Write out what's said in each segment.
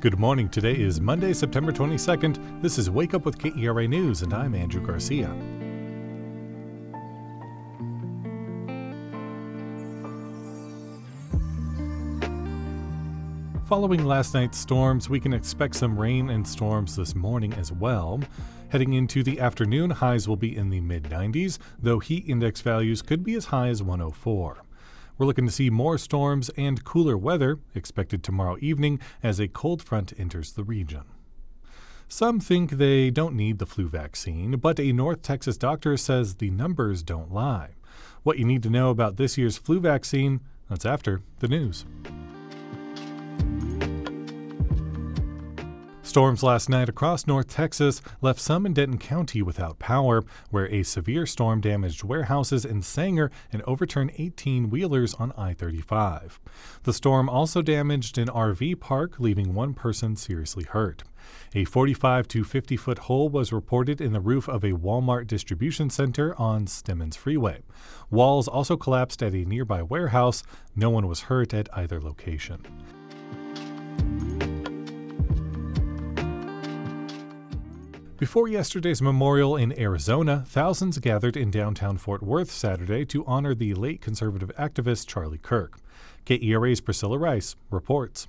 Good morning. Today is Monday, September 22nd. This is Wake Up with KERA News, and I'm Andrew Garcia. Following last night's storms, we can expect some rain and storms this morning as well. Heading into the afternoon, highs will be in the mid-90s, though heat index values could be as high as 104. We're looking to see more storms and cooler weather expected tomorrow evening as a cold front enters the region. Some think they don't need the flu vaccine, but a North Texas doctor says the numbers don't lie. What you need to know about this year's flu vaccine, that's after the news. Storms last night across North Texas left some in Denton County without power, where a severe storm damaged warehouses in Sanger and overturned 18-wheelers on I-35. The storm also damaged an RV park, leaving one person seriously hurt. A 45 to 50-foot hole was reported in the roof of a Walmart distribution center on Stemmons Freeway. Walls also collapsed at a nearby warehouse. No one was hurt at either location. Before yesterday's memorial in Arizona, thousands gathered in downtown Fort Worth Saturday to honor the late conservative activist Charlie Kirk. KERA's Priscilla Rice reports.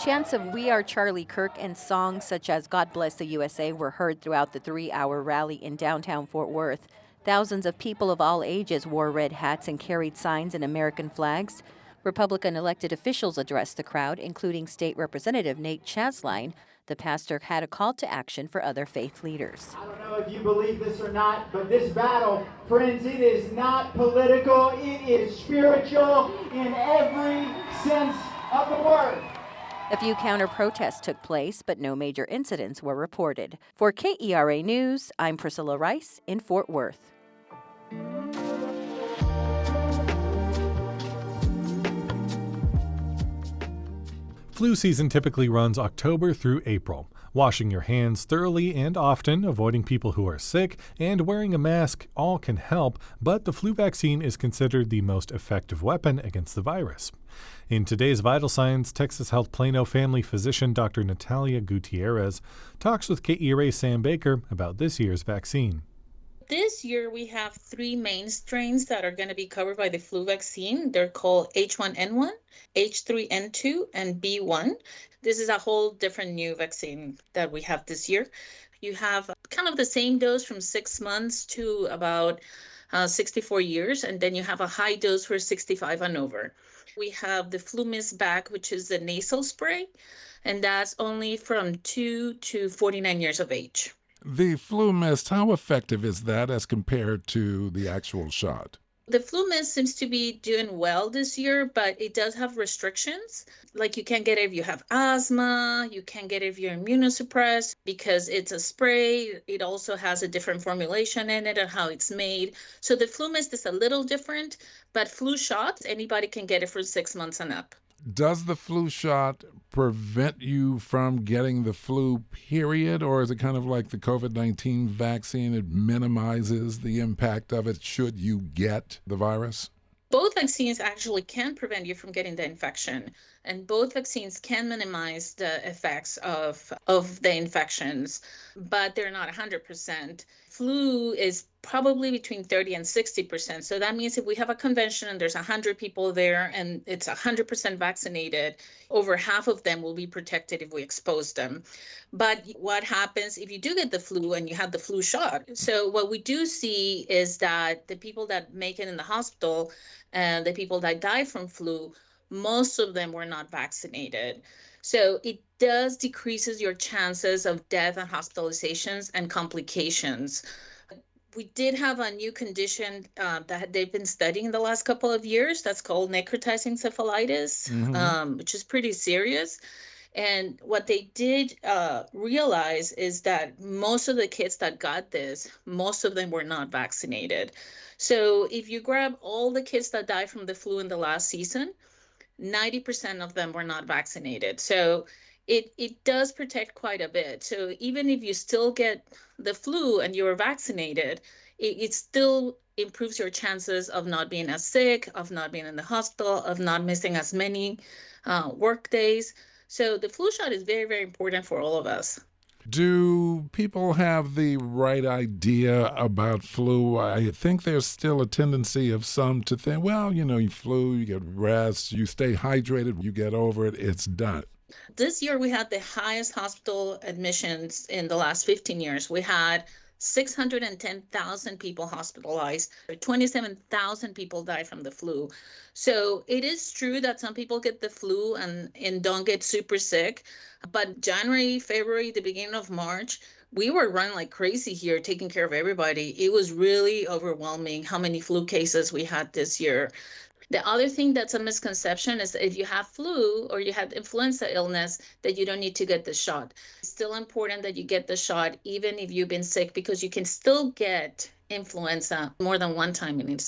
Chants of "We Are Charlie Kirk" and songs such as "God Bless the USA" were heard throughout the 3-hour rally in downtown Fort Worth. Thousands of people of all ages wore red hats and carried signs and American flags. Republican elected officials addressed the crowd, including State Representative Nate Chasline. The pastor had a call to action for other faith leaders. I don't know if you believe this or not, but this battle, friends, it is not political, it is spiritual in every sense of the word. A few counter-protests took place, but no major incidents were reported. For KERA News, I'm Priscilla Rice in Fort Worth. Flu season typically runs October through April. Washing your hands thoroughly and often, avoiding people who are sick, and wearing a mask all can help, but the flu vaccine is considered the most effective weapon against the virus. In today's Vital Signs, Texas Health Plano family physician Dr. Natalia Gutierrez talks with KERA's Sam Bekah about this year's vaccine. This year, we have 3 main strains that are going to be covered by the flu vaccine. They're called H1N1, H3N2, and B1. This is a whole different new vaccine that we have this year. You have kind of the same dose from 6 months to about 64 years, and then you have a high dose for 65 and over. We have the Flu Mist Back, which is the nasal spray, and that's only from 2 to 49 years of age. The flu mist, how effective is that as compared to the actual shot? The flu mist seems to be doing well this year, but it does have restrictions. Like you can't get it if you have asthma, you can't get it if you're immunosuppressed because it's a spray. It also has a different formulation in it and how it's made. So the flu mist is a little different, but flu shots, anybody can get it for 6 months and up. Does the flu shot prevent you from getting the flu, period? Or is it kind of like the COVID-19 vaccine? It minimizes the impact of it should you get the virus? Both vaccines actually can prevent you from getting the infection, and both vaccines can minimize the effects of the infections, but they're not 100%. Flu is probably between 30 and 60%. So that means if we have a convention and there's 100 people there and it's 100% vaccinated, over half of them will be protected if we expose them. But what happens if you do get the flu and you have the flu shot? So what we do see is that the people that make it in the hospital and the people that die from flu, most of them were not vaccinated. So it does decreases your chances of death and hospitalizations and complications. We did have a new condition that they've been studying the last couple of years that's called necrotizing encephalitis, which is pretty serious. And what they did realize is that most of the kids that got this, most of them were not vaccinated. So if you grab all the kids that died from the flu in the last season, 90% of them were not vaccinated. So it does protect quite a bit. So even if you still get the flu and you're vaccinated, it still improves your chances of not being as sick, of not being in the hospital, of not missing as many work days. So the flu shot is very, very important for all of us. Do people have the right idea about flu? I think there's still a tendency of some to think, well, you flu, you get rest, you stay hydrated, you get over it, it's done. This year, we had the highest hospital admissions in the last 15 years. We had 610,000 people hospitalized. 27,000 people died from the flu. So it is true that some people get the flu and don't get super sick. But January, February, the beginning of March, we were running like crazy here, taking care of everybody. It was really overwhelming how many flu cases we had this year. The other thing that's a misconception is that if you have flu or you have influenza illness, that you don't need to get the shot. It's still important that you get the shot, even if you've been sick, because you can still get influenza more than one time in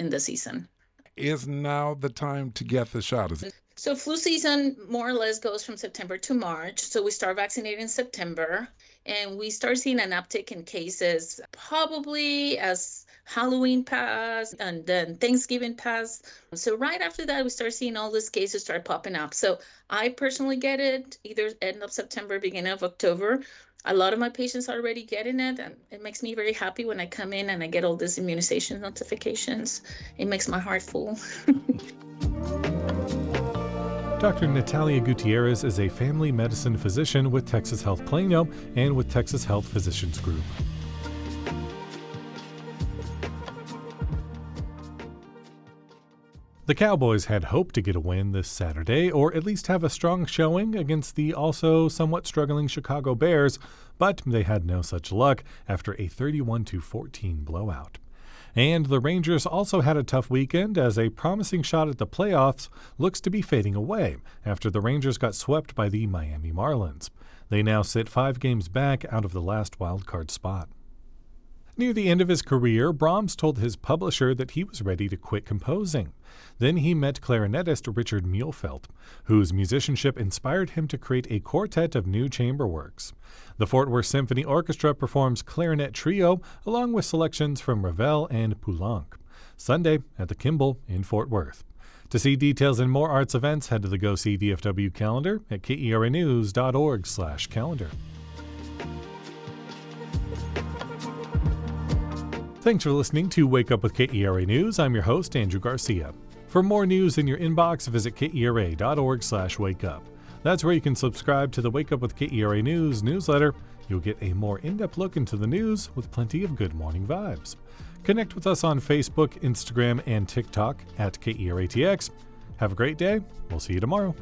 the season. Is now the time to get the shot? So flu season more or less goes from September to March. So we start vaccinating in September, and we start seeing an uptick in cases probably as Halloween passed and then Thanksgiving passed. So right after that, we start seeing all these cases start popping up. So I personally get it either end of September, beginning of October. A lot of my patients are already getting it, and it makes me very happy when I come in and I get all these immunization notifications. It makes my heart full. Dr. Natalia Gutierrez is a family medicine physician with Texas Health Plano and with Texas Health Physicians Group. The Cowboys had hoped to get a win this Saturday, or at least have a strong showing against the also somewhat struggling Chicago Bears, but they had no such luck after a 31-14 blowout. And the Rangers also had a tough weekend as a promising shot at the playoffs looks to be fading away after the Rangers got swept by the Miami Marlins. They now sit 5 games back out of the last wildcard spot. Near the end of his career, Brahms told his publisher that he was ready to quit composing. Then he met clarinetist Richard Muehlfeld, whose musicianship inspired him to create a quartet of new chamber works. The Fort Worth Symphony Orchestra performs Clarinet Trio along with selections from Ravel and Poulenc, Sunday at the Kimball in Fort Worth. To see details and more arts events, head to the Go See DFW calendar at keranews.org/calendar. Thanks for listening to Wake Up with KERA News. I'm your host, Andrew Garcia. For more news in your inbox, visit kera.org/wakeup. That's where you can subscribe to the Wake Up with KERA News newsletter. You'll get a more in-depth look into the news with plenty of good morning vibes. Connect with us on Facebook, Instagram, and TikTok at KERATX. Have a great day. We'll see you tomorrow.